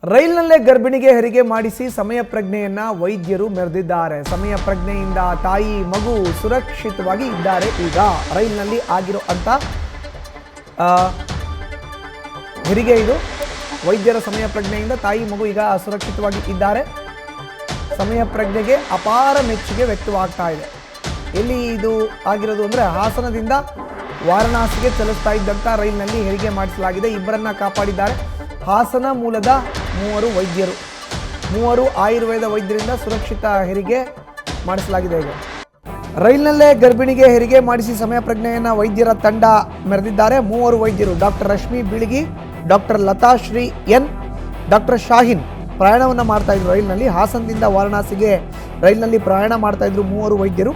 ರೈಲ್ನಲ್ಲೇ ಗರ್ಭಿಣಿಗೆ ಹೆರಿಗೆ ಮಾಡಿಸಿ ಸಮಯ ಪ್ರಜ್ಞೆಯನ್ನ ವೈದ್ಯರು ಮೆರೆದಿದ್ದಾರೆ. ಸಮಯ ಪ್ರಜ್ಞೆಯಿಂದ ತಾಯಿ ಮಗು ಸುರಕ್ಷಿತವಾಗಿ ಇದ್ದಾರೆ. ಈಗ ರೈಲ್ನಲ್ಲಿ ಆಗಿರೋ ಅಂತ ಹೆರಿಗೆ ಇದು. ವೈದ್ಯರ ಸಮಯ ಪ್ರಜ್ಞೆಯಿಂದ ತಾಯಿ ಮಗು ಈಗ ಸುರಕ್ಷಿತವಾಗಿ ಇದ್ದಾರೆ. ಸಮಯ ಪ್ರಜ್ಞೆಗೆ ಅಪಾರ ಮೆಚ್ಚುಗೆ ವ್ಯಕ್ತವಾಗ್ತಾ ಇದೆ. ಎಲ್ಲಿ ಇದು ಆಗಿರೋದು ಅಂದರೆ ಹಾಸನದಿಂದ ವಾರಣಾಸಿಗೆ ಚಲಿಸ್ತಾ ಇದ್ದಂಥ ರೈಲ್ನಲ್ಲಿ ಹೆರಿಗೆ ಮಾಡಿಸಲಾಗಿದೆ. ಇಬ್ಬರನ್ನ ಕಾಪಾಡಿದ್ದಾರೆ. ಹಾಸನ ಮೂಲದ ಮೂವರು ಆಯುರ್ವೇದ ವೈದ್ಯರಿಂದ ಸುರಕ್ಷಿತ ಹೆರಿಗೆ ಮಾಡಿಸಲಾಗಿದೆ. ಈಗ ರೈಲ್ನಲ್ಲೇ ಗರ್ಭಿಣಿಗೆ ಹೆರಿಗೆ ಮಾಡಿಸಿ ಸಮಯ ಪ್ರಜ್ಞೆಯನ್ನು ವೈದ್ಯರ ತಂಡ ಮೆರೆದಿದ್ದಾರೆ. ಮೂವರು ವೈದ್ಯರು doctor Rashmi Biligi, doctor Latashree N, doctor Shahin ಪ್ರಯಾಣವನ್ನು ಮಾಡ್ತಾ ಇದ್ರು ರೈಲ್ನಲ್ಲಿ. ಹಾಸನದಿಂದ ವಾರಣಾಸಿಗೆ ರೈಲ್ನಲ್ಲಿ ಪ್ರಯಾಣ ಮಾಡ್ತಾ ಇದ್ರು ಮೂವರು ವೈದ್ಯರು.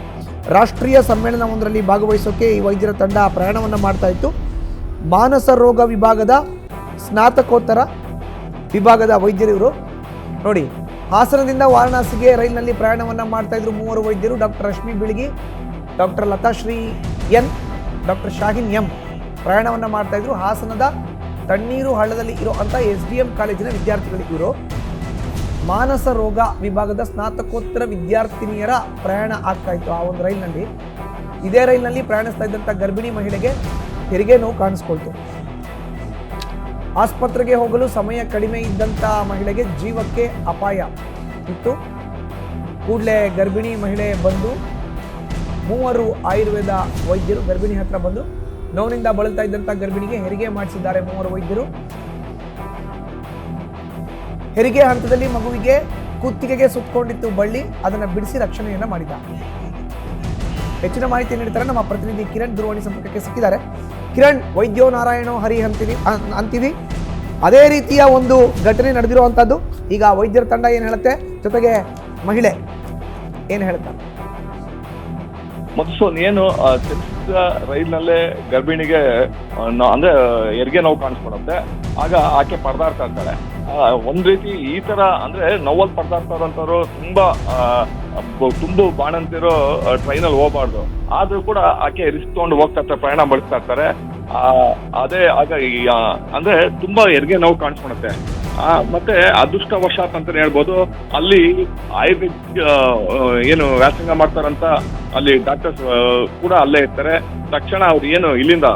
ರಾಷ್ಟ್ರೀಯ ಸಮ್ಮೇಳನವೊಂದರಲ್ಲಿ ಭಾಗವಹಿಸೋಕೆ ಈ ವೈದ್ಯರ ತಂಡ ಪ್ರಯಾಣವನ್ನು ಮಾಡ್ತಾ ಇತ್ತು. ಮಾನಸ ರೋಗ ವಿಭಾಗದ ಸ್ನಾತಕೋತ್ತರ ವಿಭಾಗದ ವೈದ್ಯರು ಇವರು. ನೋಡಿ, ಹಾಸನದಿಂದ ವಾರಣಾಸಿಗೆ ರೈಲ್ನಲ್ಲಿ ಪ್ರಯಾಣವನ್ನು ಮಾಡ್ತಾ ಇದ್ರು ಮೂವರು ವೈದ್ಯರು. Doctor Rashmi Biligi, doctor Latashree N, doctor Shahin M ಪ್ರಯಾಣವನ್ನು ಮಾಡ್ತಾ ಇದ್ರು. ಹಾಸನದ ತಣ್ಣೀರು ಹಳ್ಳದಲ್ಲಿ ಇರುವಂಥ SDM ಕಾಲೇಜಿನ ವಿದ್ಯಾರ್ಥಿಗಳು ಇವರು. ಮಾನಸ ರೋಗ ವಿಭಾಗದ ಸ್ನಾತಕೋತ್ತರ ವಿದ್ಯಾರ್ಥಿನಿಯರ ಪ್ರಯಾಣ ಆಗ್ತಾ ಇತ್ತು ಆ ಒಂದು ರೈಲ್ನಲ್ಲಿ. ಇದೇ ರೈಲ್ನಲ್ಲಿ ಪ್ರಯಾಣಿಸ್ತಾ ಇದ್ದಂಥ ಗರ್ಭಿಣಿ ಮಹಿಳೆಗೆ ಹೆರಿಗೆ ನೋವು ಕಾಣಿಸ್ಕೊಳ್ತು. ಆಸ್ಪತ್ರೆಗೆ ಹೋಗಲು ಸಮಯ ಕಡಿಮೆ ಇದ್ದಂಥ ಮಹಿಳೆಗೆ ಜೀವಕ್ಕೆ ಅಪಾಯ ಇತ್ತು. ಕೂಡಲೇ ಗರ್ಭಿಣಿ ಮಹಿಳೆ ಬಂದು ಮೂವರು ಆಯುರ್ವೇದ ವೈದ್ಯರು ಗರ್ಭಿಣಿ ಹತ್ರ ಬಂದು ನೋವಿನಿಂದ ಬಳಲ್ತಾ ಇದ್ದಂಥ ಗರ್ಭಿಣಿಗೆ ಹೆರಿಗೆ ಮಾಡಿಸಿದ್ದಾರೆ ಮೂವರು ವೈದ್ಯರು. ಹೆರಿಗೆ ಹಂತದಲ್ಲಿ ಮಗುವಿಗೆ ಕುತ್ತಿಗೆಗೆ ಸುತ್ತಕೊಂಡಿತ್ತು ಬಳ್ಳಿ, ಅದನ್ನು ಬಿಡಿಸಿ ರಕ್ಷಣೆಯನ್ನ ಮಾಡಿದ್ದಾರೆ. ಹೆಚ್ಚಿನ ಮಾಹಿತಿ ನೀಡ್ತಾರೆ ನಮ್ಮ ಪ್ರತಿನಿಧಿ ಕಿರಣ್. ದೂರವಾಣಿ ಸಂಪರ್ಕಕ್ಕೆ ಸಿಕ್ಕಿದ್ದಾರೆ. ಕಿರಣ್, ವೈದ್ಯೋ ನಾರಾಯಣೋ ಹರಿ ಅಂತೀವಿ. ಅದೇ ರೀತಿಯ ಒಂದು ಘಟನೆ ನಡೆದಿರುವಂತದ್ದು. ಈಗ ವೈದ್ಯರ ತಂಡ ಏನ್ ಹೇಳುತ್ತೆ, ಜೊತೆಗೆ ಮಹಿಳೆ ಏನ್ ಹೇಳ್ತಾರೆ? ಮಧುಸೂನ್, ಏನು ಚಲಿಸಿದ ರೈಲ್ನಲ್ಲೇ ಗರ್ಭಿಣಿಗೆ ಅಂದ್ರೆ ಹೆರಿಗೆ ನೋವು ಕಾಣಿಸ್ಕೊಳುತ್ತೆ. ಆಗ ಆಕೆ ಪರದಾಡ್ತಾ ಇರ್ತಾಳೆ. ಒಂದ್ ರೀತಿ ಈ ತರ ಅಂದ್ರೆ ನೋವಲ್ ಪರದಾಡ್ತಾ ಇರೋಂಥವ್ರು ತುಂಬು ಬಾಣಂತಿರೋ ಟ್ರೈನಲ್ಲಿ ಹೋಗ್ಬಾರ್ದು. ಆದ್ರೂ ಕೂಡ ಆಕೆ ರಿಸ್ಕ್ ತಗೊಂಡು ಹೋಗ್ತಾ ಇರ್ತಾರೆ, ಪ್ರಯಾಣ ಬಳಸ್ತಾ ಇರ್ತಾರೆ. ಅದೇ ಆಗ ಅಂದ್ರೆ ತುಂಬಾ ಹೆರಿಗೆ ನೋವು ಕಾಣಿಸ್ಕೊಳುತ್ತೆ. ಮತ್ತೆ ಅದೃಷ್ಟವಶಾತ್ ಅಂತ ಹೇಳ್ಬೋದು, ಅಲ್ಲಿ ಆಯುರ್ವೇದ ಏನು ವ್ಯಾಸಂಗ ಮಾಡ್ತಾರಂತ ಅಲ್ಲಿ ಡಾಕ್ಟರ್ಸ್ ಕೂಡ ಅಲ್ಲೇ ಇರ್ತಾರೆ. ತಕ್ಷಣ ಅವ್ರು ಏನು ಇಲ್ಲಿಂದ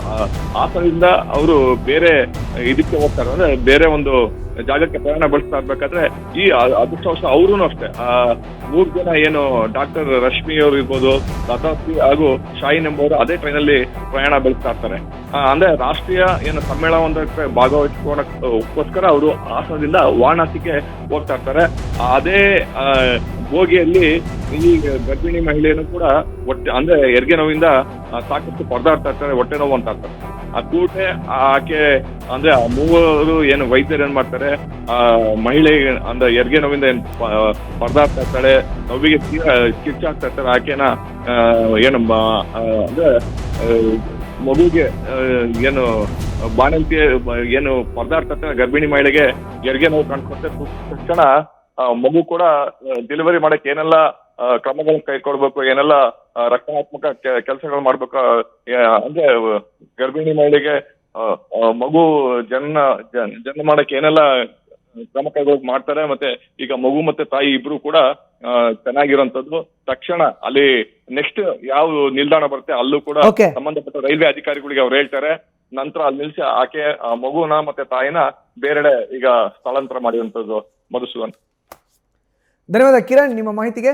ಹಾಸನದಿಂದ ಅವರು ಬೇರೆ ಇದಕ್ಕೆ ಹೋಗ್ತಾರೆ, ಅಂದ್ರೆ ಬೇರೆ ಒಂದು ಜಾಗಕ್ಕೆ ಪ್ರಯಾಣ ಬಳಸ್ತಾ ಇರ್ಬೇಕಾದ್ರೆ ಈ ಅದೃಷ್ಟವಶ ಅವ್ರೂ ಅಷ್ಟೇ 3 ಜನ ಏನು ಡಾಕ್ಟರ್ ರಶ್ಮಿ ಅವರು ಇರ್ಬೋದು, ಲತಾಶ್ರೀ ಹಾಗೂ ಶಾಹಿನ್ ಎಂಬುವರು ಅದೇ ಟ್ರೈನಲ್ಲಿ ಪ್ರಯಾಣ ಬೆಳೆಸ್ತಾ ಇರ್ತಾರೆ. ಅಂದ್ರೆ ರಾಷ್ಟ್ರೀಯ ಏನು ಸಮ್ಮೇಳನವೊಂದಕ್ಕೆ ಭಾಗವಹಿಸ್ಕೋಸ್ಕರ ಅವರು ಹಾಸನದಿಂದ ವಾರಣಾಸಿಗೆ ಹೋಗ್ತಾ ಇರ್ತಾರೆ. ಅದೇ ಬೋಗಿಯಲ್ಲಿ ಈ ಗರ್ಭಿಣಿ ಮಹಿಳೆಯನ್ನು ಕೂಡ ಅಂದ್ರೆ ಹೆರಿಗೆ ನೋವಿಂದ ಸಾಕಷ್ಟು ಪರದಾಡ್ತಾ ಇರ್ತಾರೆ, ಹೊಟ್ಟೆ ನೋವು ಅಂತ ಇರ್ತಾರೆ. ಆ ಕೂಟೆ ಆಕೆ ಅಂದ್ರೆ ಮೂವರು ಏನು ವೈದ್ಯರು ಏನ್ ಮಾಡ್ತಾರೆ, ಮಹಿಳೆ ಅಂದ್ರೆ ಹೆರಿಗೆ ನೋವಿಂದ ಏನ್ ಪರದಾಡ್ತಾ ಇರ್ತಾಳೆ, ನೋವಿಗೆ ಕಿಚ್ಚಾಗ್ತಾ ಇರ್ತಾರೆ. ಆಕೆನ ಏನು ಅಂದ್ರೆ ಮಗುಗೆ ಏನು ಬಾಣಂತಿ ಏನು ಪರದಾಡ್ತಾ ಇರ್ತಾರೆ ಗರ್ಭಿಣಿ ಮಹಿಳೆಗೆ ಹೆರಿಗೆ ನೋವು ಕಾಣಿಸ್ಕೊತ್ತೆ. ತಕ್ಷಣ ಮಗು ಕೂಡ ಡೆಲಿವರಿ ಮಾಡಕ್ಕೆ ಏನೆಲ್ಲ ಕ್ರಮಗಳನ್ನ ಕೈಗೊಳ್ಬೇಕು, ಏನೆಲ್ಲ ರಕ್ಷಣಾತ್ಮಕ ಕೆಲಸಗಳು ಮಾಡ್ಬೇಕು, ಅಂದ್ರೆ ಗರ್ಭಿಣಿ ಮಹಿಳೆಗೆ ಮಗು ಜನ್ಮ ಮಾಡಕ್ಕೆ ಏನೆಲ್ಲ ಕ್ರಮ ಕೈಗೊಳ್ಳೋಕೆ ಮಾಡ್ತಾರೆ. ಮತ್ತೆ ಈಗ ಮಗು ಮತ್ತೆ ತಾಯಿ ಇಬ್ರು ಕೂಡ ಚೆನ್ನಾಗಿರೋಂಥದ್ದು. ತಕ್ಷಣ ಅಲ್ಲಿ ನೆಕ್ಸ್ಟ್ ಯಾವ ನಿಲ್ದಾಣ ಬರುತ್ತೆ ಅಲ್ಲೂ ಕೂಡ ಸಂಬಂಧಪಟ್ಟ ರೈಲ್ವೆ ಅಧಿಕಾರಿಗಳಿಗೆ ಅವ್ರು ಹೇಳ್ತಾರೆ. ನಂತರ ಅಲ್ಲಿ ನಿಲ್ಸಿ ಆಕೆ ಮಗುನ ಮತ್ತೆ ತಾಯಿನ ಬೇರೆಡೆ ಈಗ ಸ್ಥಳಾಂತರ ಮಾಡಿರುವಂತದ್ದು. ಮಧುಸೂದನ್, ಧನ್ಯವಾದ ಕಿರಣ್ ನಿಮ್ಮ ಮಾಹಿತಿಗೆ.